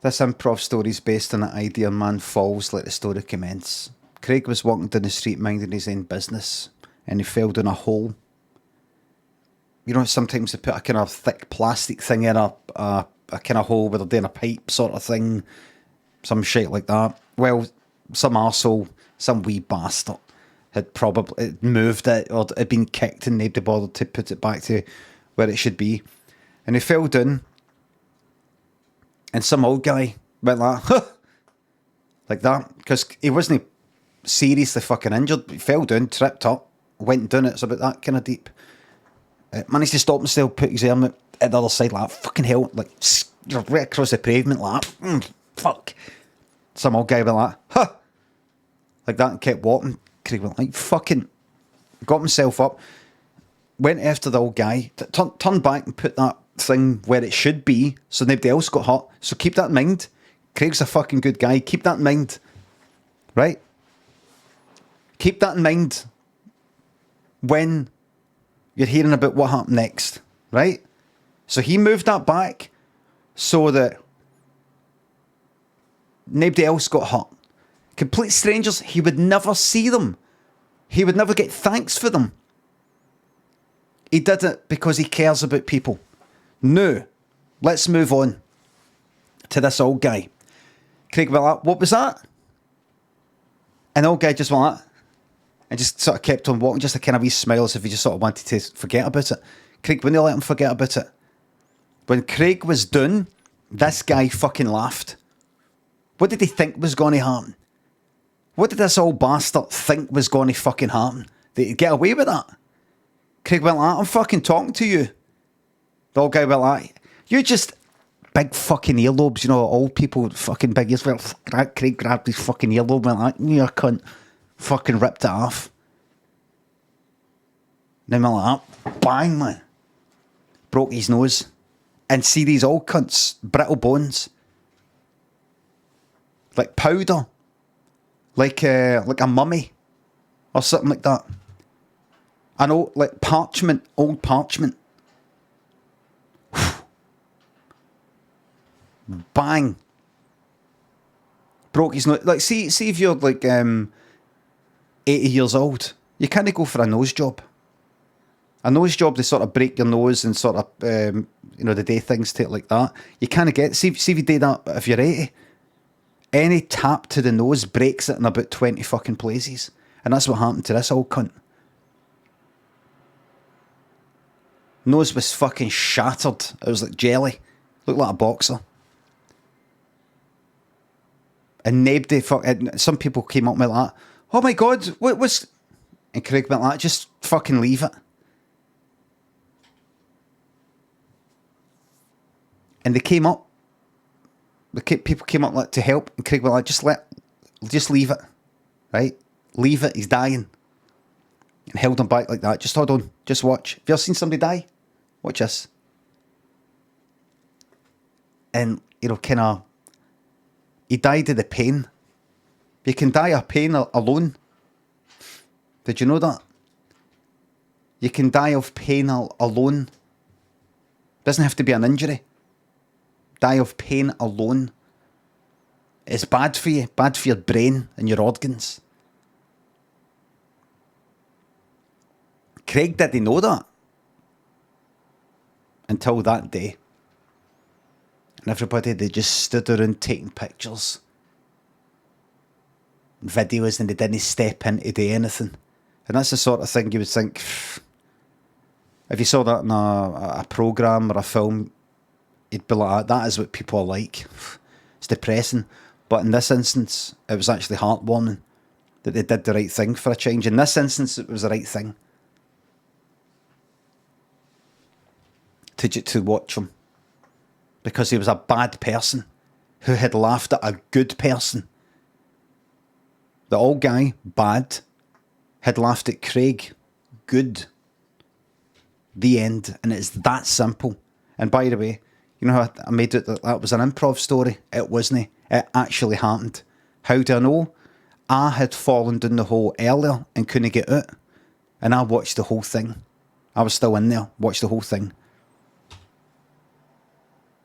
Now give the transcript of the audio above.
This improv story is based on the idea a man falls like the story commences. Craig was walking down the street minding his own business, and he fell down a hole. You know, sometimes they put a kind of thick plastic thing in a kind of hole where they're doing a pipe sort of thing, some shit like that. Well, some arsehole, some wee bastard had probably moved it, or it had been kicked and nobody bothered to put it back to where it should be. And he fell down, and some old guy went like, huh, like that, because he wasn't seriously fucking injured, but he fell down, tripped up, went down it. It's about that kind of deep. Managed to stop himself, put his arm at the other side, like, fucking hell, like, right across the pavement, like, fuck. Some old guy went like, huh, like that, and kept walking. Craig went like, fucking, got himself up, went after the old guy, turned back and put that thing where it should be, so nobody else got hurt. So keep that in mind. Craig's a fucking good guy. Keep that in mind, right? Keep that in mind when you're hearing about what happened next, right? So he moved that back so that nobody else got hurt. Complete strangers, he would never see them. He would never get thanks for them. He did it because he cares about people. No, let's move on to this old guy. Craig went like, what was that? And the old guy just went like, and just sort of kept on walking, just a kind of wee smile as if he just sort of wanted to forget about it. Craig wouldn't let him forget about it. When Craig was done, this guy fucking laughed. What did he think was going to happen? What did this old bastard think was going to fucking happen? Did he get away with that? Craig went like, I'm fucking talking to you. The old guy went like, you just big fucking earlobes, you know, old people with fucking big ears. Well, Craig grabbed his fucking earlobe and went like, you cunt. Fucking ripped it off. Then went like that. Bang, man. Broke his nose. And see these old cunts, brittle bones. Like powder. Like a mummy. Or something like that. I know, like parchment, old parchment. Bang. Broke his nose. Like, see if you're like 80 years old, you can't go for a nose job. A nose job, they sort of break your nose and sort of, they do things to it like that. You can't get, see if you do that if you're 80. Any tap to the nose breaks it in about 20 fucking places. And that's what happened to this old cunt. Nose was fucking shattered. It was like jelly. Looked like a boxer. And nobody, some people came up with that. Oh my God, what was... And Craig went like, just fucking leave it. And they came up. People came up like to help, and Craig went like, just leave it. Right? Leave it, he's dying. And held him back like that. Just hold on, just watch. Have you ever seen somebody die? Watch this. And, kind of... He died of the pain. You can die of pain alone. Did you know that? You can die of pain alone. Doesn't have to be an injury. Die of pain alone. It's bad for you. Bad for your brain and your organs. Craig didn't know that. Until that day. And everybody, they just stood around taking pictures. Videos, and they didn't step in to do anything. And that's the sort of thing you would think, if you saw that in a programme or a film, you'd be like, that is what people are like. It's depressing. But in this instance, it was actually heartwarming that they did the right thing for a change. In this instance, it was the right thing. To watch him. Because he was a bad person who had laughed at a good person. The old guy, bad, had laughed at Craig, good. The end. And it's that simple. And by the way, you know how I made it that was an improv story? It wasn't. It actually happened. How do I know? I had fallen down the hole earlier and couldn't get out. And I watched the whole thing. I was still in there, watched the whole thing.